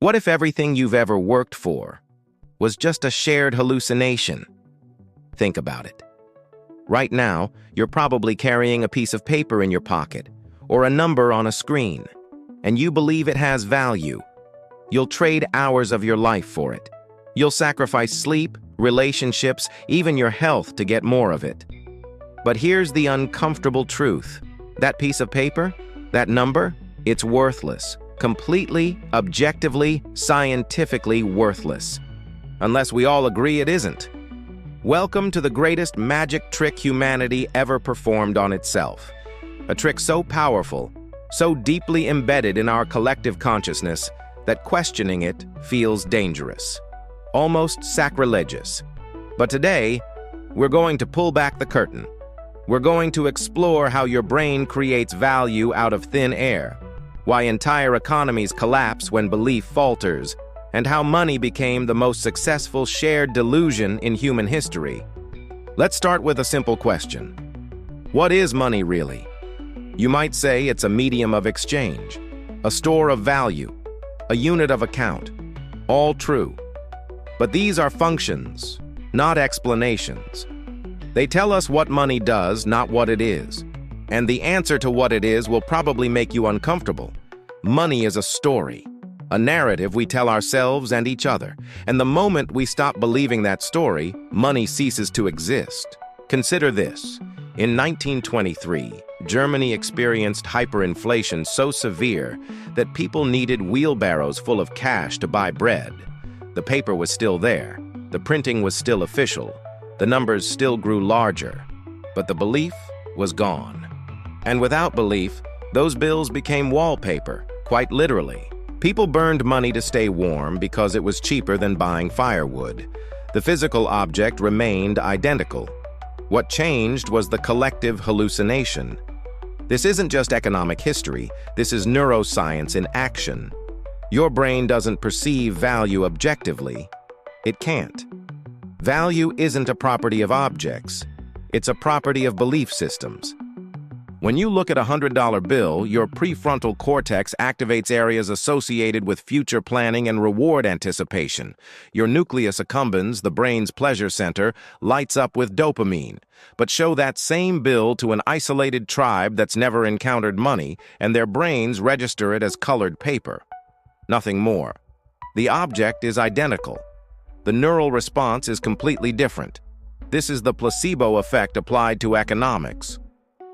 What if everything you've ever worked for was just a shared hallucination? Think about it. Right now, you're probably carrying a piece of paper in your pocket or a number on a screen, and you believe it has value. You'll trade hours of your life for it. You'll sacrifice sleep, relationships, even your health to get more of it. But here's the uncomfortable truth. That piece of paper, that number, it's worthless. Completely, objectively, scientifically worthless. Unless we all agree it isn't. Welcome to the greatest magic trick humanity ever performed on itself. A trick so powerful, so deeply embedded in our collective consciousness, that questioning it feels dangerous, almost sacrilegious. But today, we're going to pull back the curtain. We're going to explore how your brain creates value out of thin air, why entire economies collapse when belief falters, and how money became the most successful shared delusion in human history. Let's start with a simple question. What is money really? You might say it's a medium of exchange, a store of value, a unit of account. All true. But these are functions, not explanations. They tell us what money does, not what it is. And the answer to what it is will probably make you uncomfortable. Money is a story, a narrative we tell ourselves and each other. And the moment we stop believing that story, money ceases to exist. Consider this. In 1923, Germany experienced hyperinflation so severe that people needed wheelbarrows full of cash to buy bread. The paper was still there. The printing was still official. The numbers still grew larger. But the belief was gone. And without belief, those bills became wallpaper, quite literally. People burned money to stay warm because it was cheaper than buying firewood. The physical object remained identical. What changed was the collective hallucination. This isn't just economic history, this is neuroscience in action. Your brain doesn't perceive value objectively. It can't. Value isn't a property of objects. It's a property of belief systems. When you look at a $100 bill, your prefrontal cortex activates areas associated with future planning and reward anticipation. Your nucleus accumbens, the brain's pleasure center, lights up with dopamine. But show that same bill to an isolated tribe that's never encountered money, and their brains register it as colored paper. Nothing more. The object is identical. The neural response is completely different. This is the placebo effect applied to economics.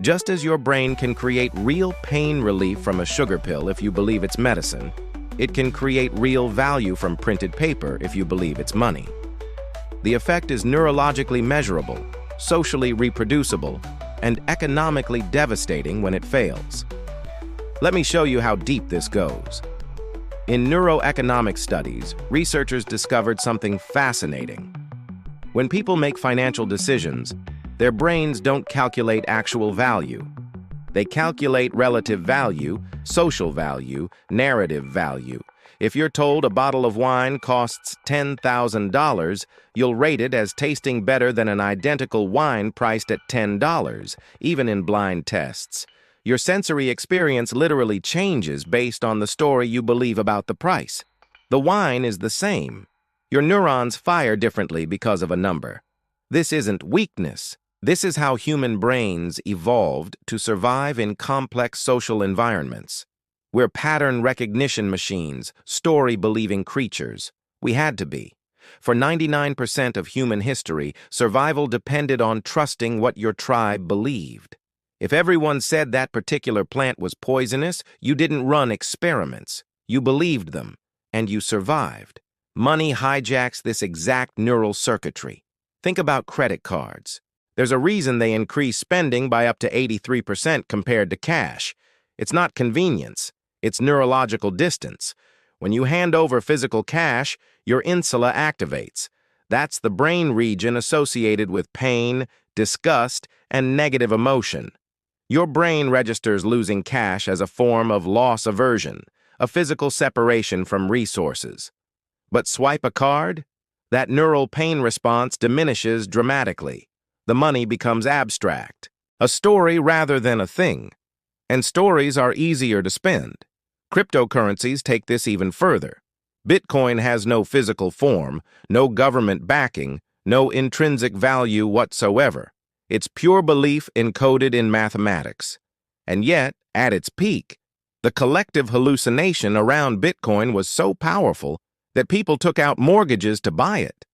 Just as your brain can create real pain relief from a sugar pill if you believe it's medicine, it can create real value from printed paper if you believe it's money. The effect is neurologically measurable, socially reproducible, and economically devastating when it fails. Let me show you how deep this goes. In neuroeconomic studies, researchers discovered something fascinating. When people make financial decisions, their brains don't calculate actual value. They calculate relative value, social value, narrative value. If you're told a bottle of wine costs $10,000, you'll rate it as tasting better than an identical wine priced at $10, even in blind tests. Your sensory experience literally changes based on the story you believe about the price. The wine is the same. Your neurons fire differently because of a number. This isn't weakness. This is how human brains evolved to survive in complex social environments. We're pattern recognition machines, story-believing creatures. We had to be. For 99% of human history, survival depended on trusting what your tribe believed. If everyone said that particular plant was poisonous, you didn't run experiments. You believed them, and you survived. Money hijacks this exact neural circuitry. Think about credit cards. There's a reason they increase spending by up to 83% compared to cash. It's not convenience, it's neurological distance. When you hand over physical cash, your insula activates. That's the brain region associated with pain, disgust, and negative emotion. Your brain registers losing cash as a form of loss aversion, a physical separation from resources. But swipe a card? That neural pain response diminishes dramatically. The money becomes abstract, a story rather than a thing. And stories are easier to spend. Cryptocurrencies take this even further. Bitcoin has no physical form, no government backing, no intrinsic value whatsoever. It's pure belief encoded in mathematics. And yet, at its peak, the collective hallucination around Bitcoin was so powerful that people took out mortgages to buy it.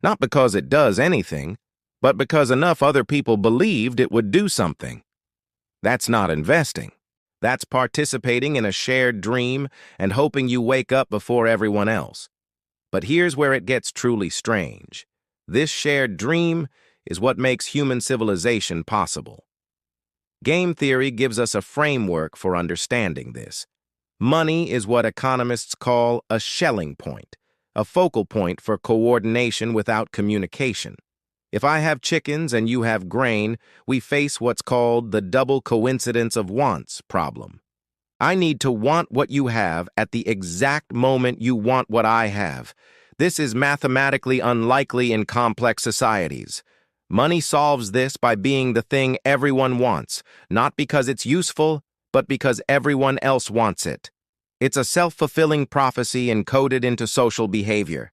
Not because it does anything, but because enough other people believed it would do something. That's not investing. That's participating in a shared dream and hoping you wake up before everyone else. But here's where it gets truly strange. This shared dream is what makes human civilization possible. Game theory gives us a framework for understanding this. Money is what economists call a Schelling point, a focal point for coordination without communication. If I have chickens and you have grain, we face what's called the double coincidence of wants problem. I need to want what you have at the exact moment you want what I have. This is mathematically unlikely in complex societies. Money solves this by being the thing everyone wants, not because it's useful, but because everyone else wants it. It's a self-fulfilling prophecy encoded into social behavior.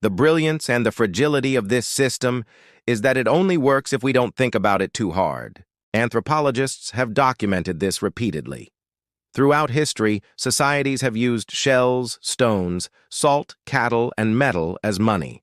The brilliance and the fragility of this system is that it only works if we don't think about it too hard. Anthropologists have documented this repeatedly. Throughout history, societies have used shells, stones, salt, cattle, and metal as money.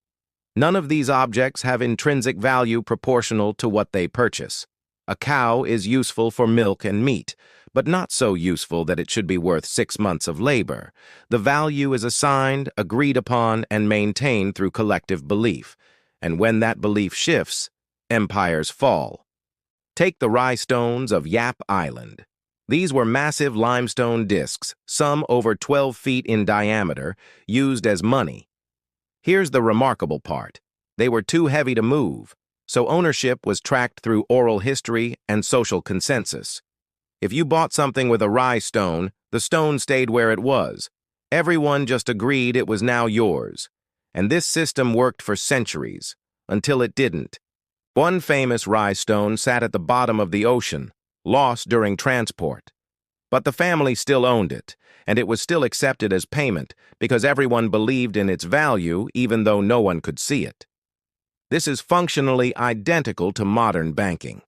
None of these objects have intrinsic value proportional to what they purchase. A cow is useful for milk and meat, but not so useful that it should be worth 6 months of labor. The value is assigned, agreed upon, and maintained through collective belief. And when that belief shifts, empires fall. Take the rye stones of Yap Island. These were massive limestone discs, some over 12 feet in diameter, used as money. Here's the remarkable part. They were too heavy to move, so ownership was tracked through oral history and social consensus. If you bought something with a rye stone, the stone stayed where it was. Everyone just agreed it was now yours. And this system worked for centuries, until it didn't. One famous rye stone sat at the bottom of the ocean, lost during transport. But the family still owned it, and it was still accepted as payment because everyone believed in its value even though no one could see it. This is functionally identical to modern banking.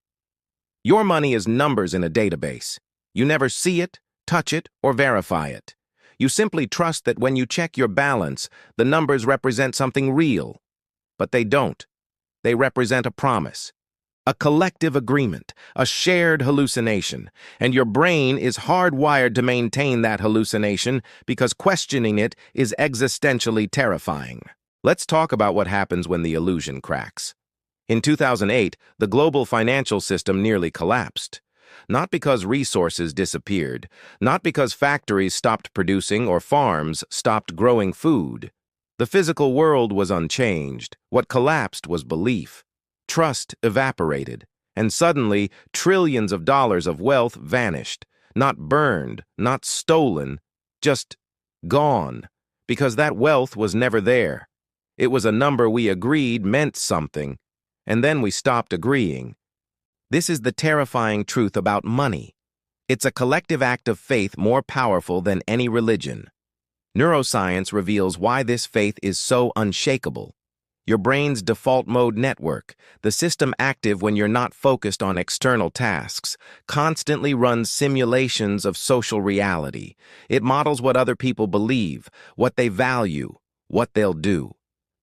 Your money is numbers in a database. You never see it, touch it, or verify it. You simply trust that when you check your balance, the numbers represent something real. But they don't. They represent a promise, a collective agreement, a shared hallucination, and your brain is hardwired to maintain that hallucination because questioning it is existentially terrifying. Let's talk about what happens when the illusion cracks. In 2008, the global financial system nearly collapsed. Not because resources disappeared, not because factories stopped producing or farms stopped growing food. The physical world was unchanged. What collapsed was belief. Trust evaporated, and suddenly trillions of dollars of wealth vanished, not burned, not stolen, just gone, because that wealth was never there. It was a number we agreed meant something, and then we stopped agreeing. This is the terrifying truth about money. It's a collective act of faith more powerful than any religion. Neuroscience reveals why this faith is so unshakable. Your brain's default mode network, the system active when you're not focused on external tasks, constantly runs simulations of social reality. It models what other people believe, what they value, what they'll do.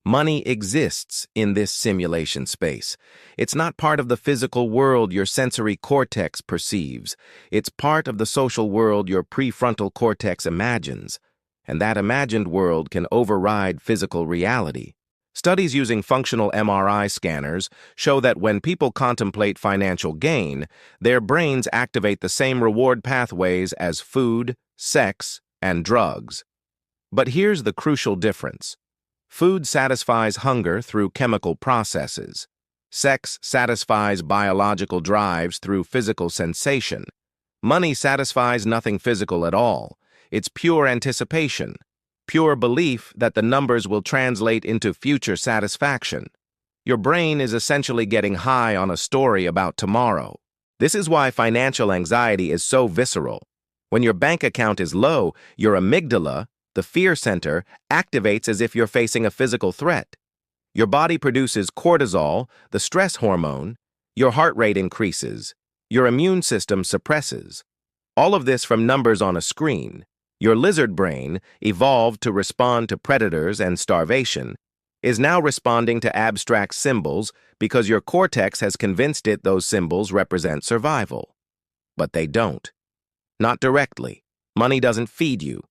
Money exists in this simulation space. It's not part of the physical world your sensory cortex perceives. It's part of the social world your prefrontal cortex imagines. And that imagined world can override physical reality. Studies using functional MRI scanners show that when people contemplate financial gain, their brains activate the same reward pathways as food, sex, and drugs. But here's the crucial difference. Food satisfies hunger through chemical processes. Sex satisfies biological drives through physical sensation. Money satisfies nothing physical at all. It's pure anticipation, pure belief that the numbers will translate into future satisfaction. Your brain is essentially getting high on a story about tomorrow. This is why financial anxiety is so visceral. When your bank account is low, your amygdala, The fear center activates as if you're facing a physical threat. Your body produces cortisol, the stress hormone, your heart rate increases, your immune system suppresses. All of this from numbers on a screen. Your lizard brain, evolved to respond to predators and starvation, is now responding to abstract symbols because your cortex has convinced it those symbols represent survival. But they don't. Not directly. Money doesn't feed you.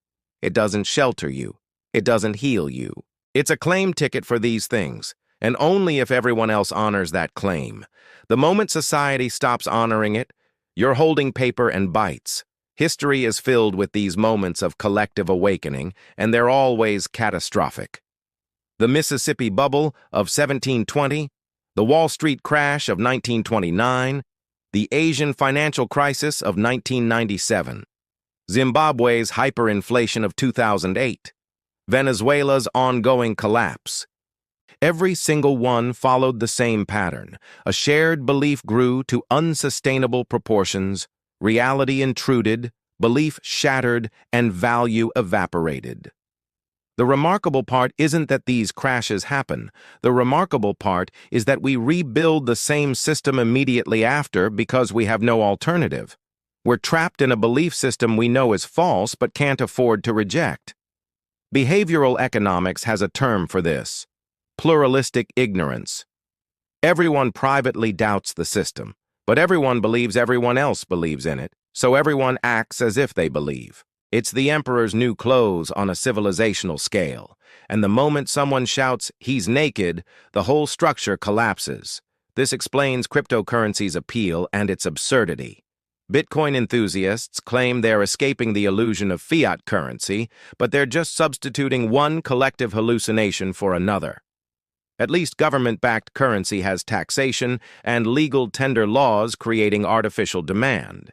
It doesn't shelter you. It doesn't heal you. It's a claim ticket for these things, and only if everyone else honors that claim. The moment society stops honoring it, you're holding paper and bites. History is filled with these moments of collective awakening, and they're always catastrophic. The Mississippi Bubble of 1720, the Wall Street crash of 1929, the Asian financial crisis of 1997, Zimbabwe's hyperinflation of 2008, Venezuela's ongoing collapse. Every single one followed the same pattern. A shared belief grew to unsustainable proportions, reality intruded, belief shattered, and value evaporated. The remarkable part isn't that these crashes happen. The remarkable part is that we rebuild the same system immediately after because we have no alternative. We're trapped in a belief system we know is false but can't afford to reject. Behavioral economics has a term for this: pluralistic ignorance. Everyone privately doubts the system, but everyone believes everyone else believes in it, so everyone acts as if they believe. It's the emperor's new clothes on a civilizational scale, and the moment someone shouts, "He's naked," the whole structure collapses. This explains cryptocurrency's appeal and its absurdity. Bitcoin enthusiasts claim they're escaping the illusion of fiat currency, but they're just substituting one collective hallucination for another. At least government-backed currency has taxation and legal tender laws creating artificial demand.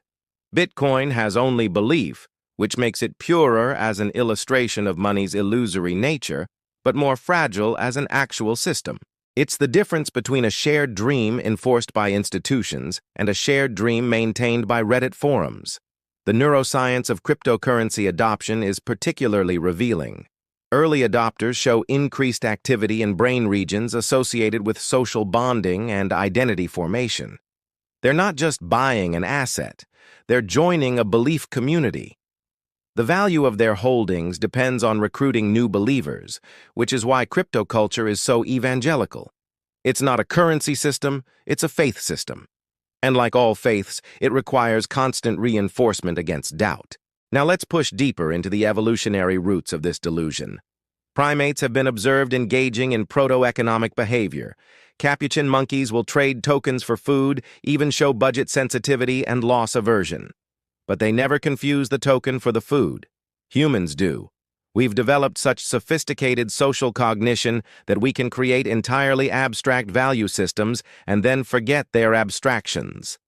Bitcoin has only belief, which makes it purer as an illustration of money's illusory nature, but more fragile as an actual system. It's the difference between a shared dream enforced by institutions and a shared dream maintained by Reddit forums. The neuroscience of cryptocurrency adoption is particularly revealing. Early adopters show increased activity in brain regions associated with social bonding and identity formation. They're not just buying an asset, they're joining a belief community. The value of their holdings depends on recruiting new believers, which is why cryptoculture is so evangelical. It's not a currency system, it's a faith system. And like all faiths, it requires constant reinforcement against doubt. Now let's push deeper into the evolutionary roots of this delusion. Primates have been observed engaging in proto-economic behavior. Capuchin monkeys will trade tokens for food, even show budget sensitivity and loss aversion. But they never confuse the token for the food. Humans do. We've developed such sophisticated social cognition that we can create entirely abstract value systems and then forget their abstractions.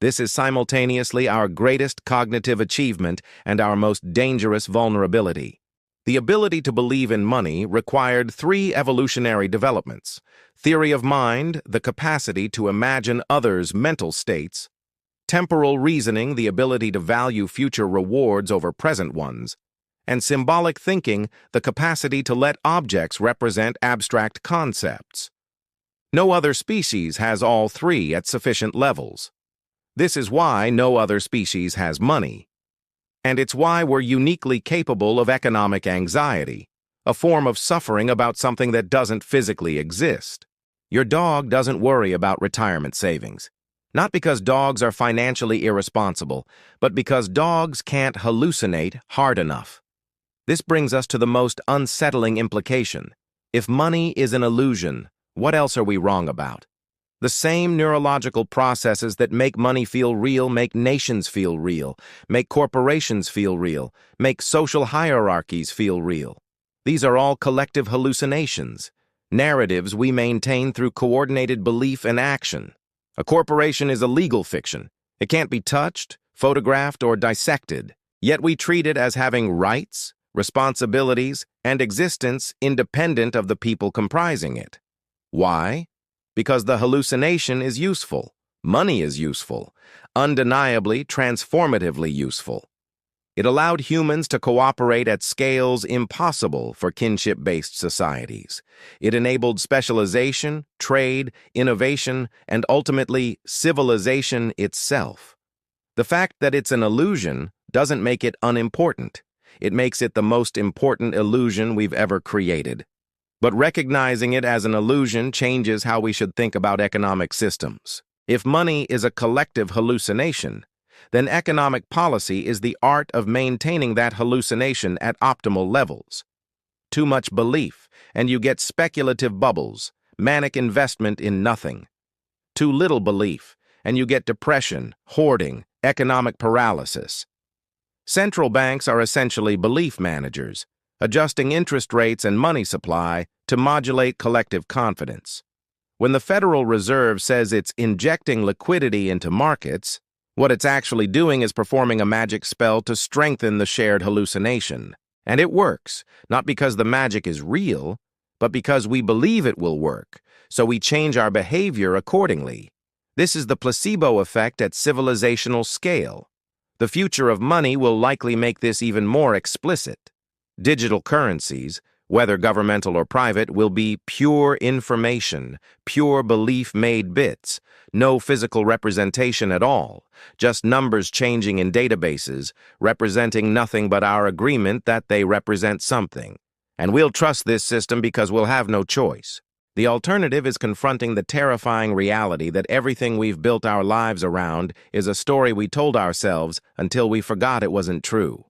This is simultaneously our greatest cognitive achievement and our most dangerous vulnerability. The ability to believe in money required 3 evolutionary developments: theory of mind, the capacity to imagine others' mental states; temporal reasoning, the ability to value future rewards over present ones; and symbolic thinking, the capacity to let objects represent abstract concepts. No other species has all 3 at sufficient levels. This is why no other species has money. And it's why we're uniquely capable of economic anxiety, a form of suffering about something that doesn't physically exist. Your dog doesn't worry about retirement savings. Not because dogs are financially irresponsible, but because dogs can't hallucinate hard enough. This brings us to the most unsettling implication. If money is an illusion, what else are we wrong about? The same neurological processes that make money feel real make nations feel real, make corporations feel real, make social hierarchies feel real. These are all collective hallucinations, narratives we maintain through coordinated belief and action. A corporation is a legal fiction. It can't be touched, photographed, or dissected. Yet we treat it as having rights, responsibilities, and existence independent of the people comprising it. Why? Because the hallucination is useful. Money is useful. Undeniably, transformatively useful. It allowed humans to cooperate at scales impossible for kinship-based societies. It enabled specialization, trade, innovation, and ultimately civilization itself. The fact that it's an illusion doesn't make it unimportant. It makes it the most important illusion we've ever created. But recognizing it as an illusion changes how we should think about economic systems. If money is a collective hallucination, then economic policy is the art of maintaining that hallucination at optimal levels. Too much belief, and you get speculative bubbles, manic investment in nothing. Too little belief, and you get depression, hoarding, economic paralysis. Central banks are essentially belief managers, adjusting interest rates and money supply to modulate collective confidence. When the Federal Reserve says it's injecting liquidity into markets, what it's actually doing is performing a magic spell to strengthen the shared hallucination. And it works, not because the magic is real, but because we believe it will work, so we change our behavior accordingly. This is the placebo effect at civilizational scale. The future of money will likely make this even more explicit. Digital currencies, whether governmental or private, will be pure information, pure belief-made bits, no physical representation at all, just numbers changing in databases, representing nothing but our agreement that they represent something. And we'll trust this system because we'll have no choice. The alternative is confronting the terrifying reality that everything we've built our lives around is a story we told ourselves until we forgot it wasn't true.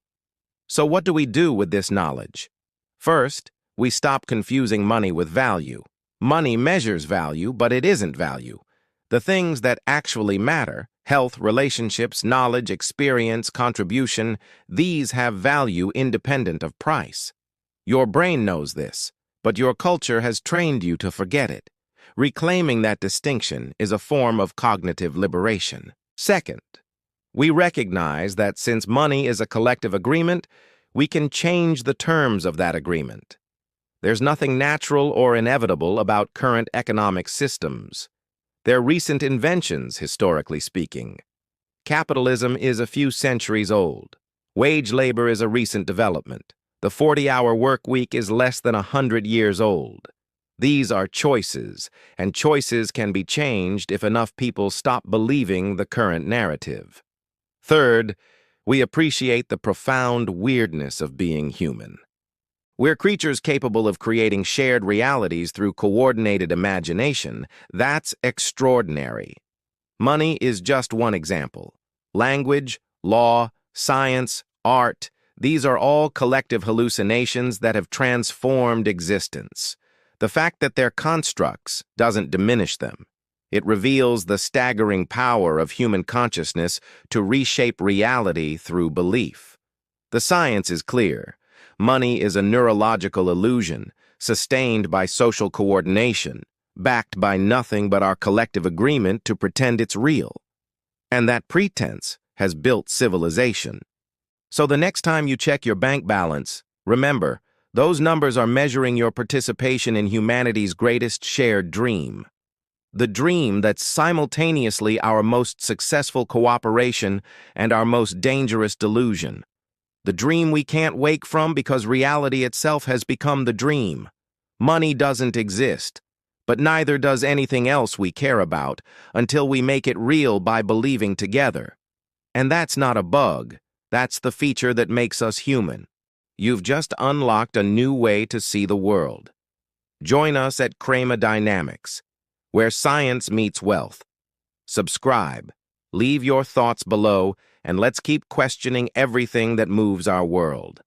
So what do we do with this knowledge? First, we stop confusing money with value. Money measures value, but it isn't value. The things that actually matter, health, relationships, knowledge, experience, contribution, these have value independent of price. Your brain knows this, but your culture has trained you to forget it. Reclaiming that distinction is a form of cognitive liberation. Second, we recognize that since money is a collective agreement, we can change the terms of that agreement. There's nothing natural or inevitable about current economic systems. They're recent inventions, historically speaking. Capitalism is a few centuries old. Wage labor is a recent development. The 40-hour work week is less than 100 years old. These are choices, and choices can be changed if enough people stop believing the current narrative. Third, we appreciate the profound weirdness of being human. We're creatures capable of creating shared realities through coordinated imagination. That's extraordinary. Money is just one example. Language, law, science, art, these are all collective hallucinations that have transformed existence. The fact that they're constructs doesn't diminish them. It reveals the staggering power of human consciousness to reshape reality through belief. The science is clear. Money is a neurological illusion, sustained by social coordination, backed by nothing but our collective agreement to pretend it's real. And that pretense has built civilization. So the next time you check your bank balance, remember, those numbers are measuring your participation in humanity's greatest shared dream. The dream that's simultaneously our most successful cooperation and our most dangerous delusion. The dream we can't wake from because reality itself has become the dream. Money doesn't exist, but neither does anything else we care about until we make it real by believing together. And that's not a bug. That's the feature that makes us human. You've just unlocked a new way to see the world. Join us at ChremaDynamics, where science meets wealth. Subscribe, leave your thoughts below, and let's keep questioning everything that moves our world.